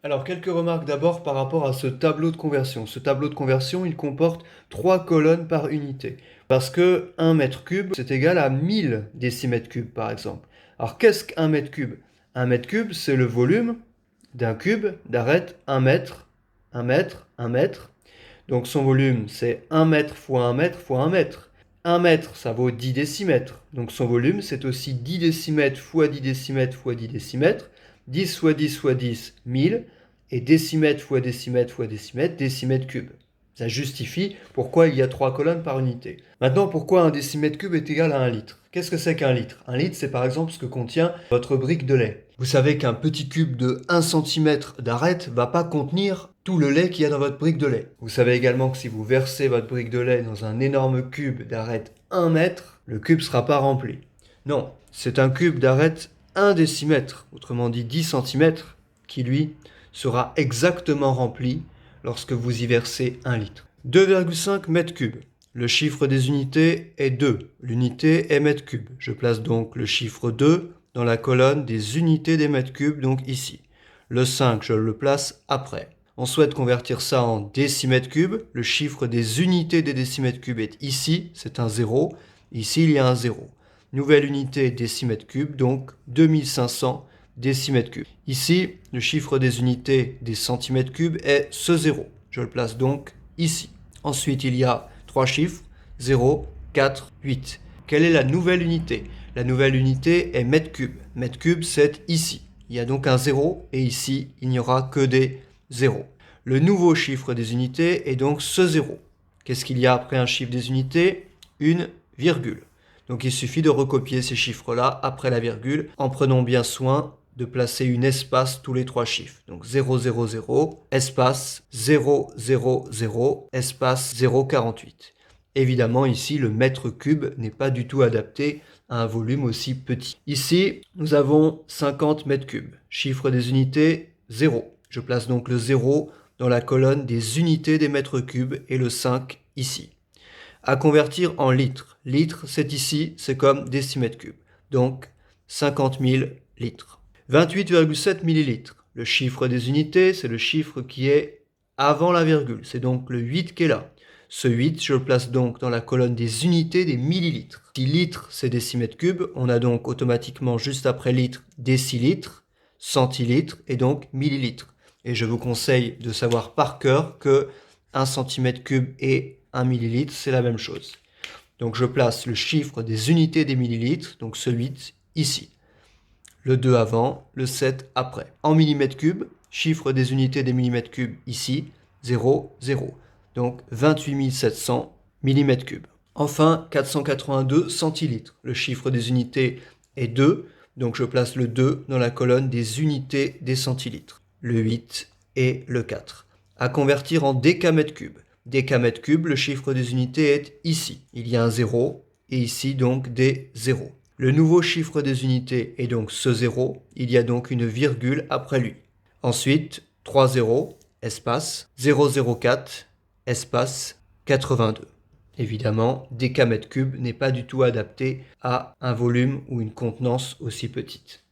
Alors, quelques remarques d'abord par rapport à ce tableau de conversion. Ce tableau de conversion, il comporte 3 colonnes par unité. Parce que 1 mètre cube, c'est égal à 1000 décimètres cubes, par exemple. Alors, qu'est-ce qu'un mètre cube? Un mètre cube, c'est le volume d'un cube d'arête 1 mètre, 1 mètre, 1 mètre. Donc, son volume, c'est 1 mètre fois 1 mètre fois 1 mètre. 1 mètre, ça vaut 10 décimètres. Donc, son volume, c'est aussi 10 décimètres fois 10 décimètres fois 10 décimètres. 10 fois 10 fois 10, 1000. Et décimètre fois décimètre fois décimètre, décimètre cube. Ça justifie pourquoi il y a 3 colonnes par unité. Maintenant, pourquoi un décimètre cube est égal à 1 litre? Qu'est-ce que c'est qu'un litre? Un litre, c'est par exemple ce que contient votre brique de lait. Vous savez qu'un petit cube de 1 cm d'arête ne va pas contenir tout le lait qu'il y a dans votre brique de lait. Vous savez également que si vous versez votre brique de lait dans un énorme cube d'arête 1 mètre, le cube ne sera pas rempli. Non, c'est un cube d'arête 1 décimètre, autrement dit 10 cm, qui lui sera exactement rempli lorsque vous y versez 1 litre. 2,5 mètres cubes. Le chiffre des unités est 2. L'unité est mètre cube. Je place donc le chiffre 2 dans la colonne des unités des mètres cubes, donc ici. Le 5, je le place après. On souhaite convertir ça en décimètres cubes. Le chiffre des unités des décimètres cubes est ici, c'est un 0. Ici, il y a un 0. Nouvelle unité décimètres cubes, donc 2500 décimètres cubes. Ici, le chiffre des unités des centimètres cubes est ce 0. Je le place donc ici. Ensuite, il y a 3 chiffres, 0, 4, 8. Quelle est la nouvelle unité? La nouvelle unité est mètre cube. Mètre cube, c'est ici. Il y a donc un 0 et ici, il n'y aura que des 0. Le nouveau chiffre des unités est donc ce 0. Qu'est-ce qu'il y a après un chiffre des unités? Une virgule. Donc il suffit de recopier ces chiffres-là après la virgule en prenant bien soin de placer une espace tous les 3 chiffres. Donc 0, 0, 0, espace 0, 0, 0, espace 0,48. Évidemment, ici, le mètre cube n'est pas du tout adapté à un volume aussi petit. Ici, nous avons 50 mètres cubes. Chiffre des unités, 0. Je place donc le 0 dans la colonne des unités des mètres cubes et le 5 ici. À convertir en litres. Litres, c'est ici, c'est comme décimètre cube. Donc, 50 000 litres. 28,7 millilitres. Le chiffre des unités, c'est le chiffre qui est avant la virgule. C'est donc le 8 qui est là. Ce 8, je le place donc dans la colonne des unités des millilitres. Si litres, c'est décimètre cube, on a donc automatiquement juste après litre, décilitres, centilitres et donc millilitres. Et je vous conseille de savoir par cœur que 1 cm cube et 1 millilitre, c'est la même chose. Donc je place le chiffre des unités des millilitres, donc ce 8, ici. Le 2 avant, le 7 après. En millimètres cubes, chiffre des unités des millimètres cubes ici, 0, 0. Donc 28 700 millimètres cubes. Enfin, 482 centilitres. Le chiffre des unités est 2, donc je place le 2 dans la colonne des unités des centilitres. Le 8 et le 4. À convertir en décamètres cubes. Décamètre cube, le chiffre des unités est ici. Il y a un 0 et ici donc des 0. Le nouveau chiffre des unités est donc ce 0. Il y a donc une virgule après lui. Ensuite, 3 0, espace 004, espace 82. Évidemment, décamètre cube n'est pas du tout adapté à un volume ou une contenance aussi petite.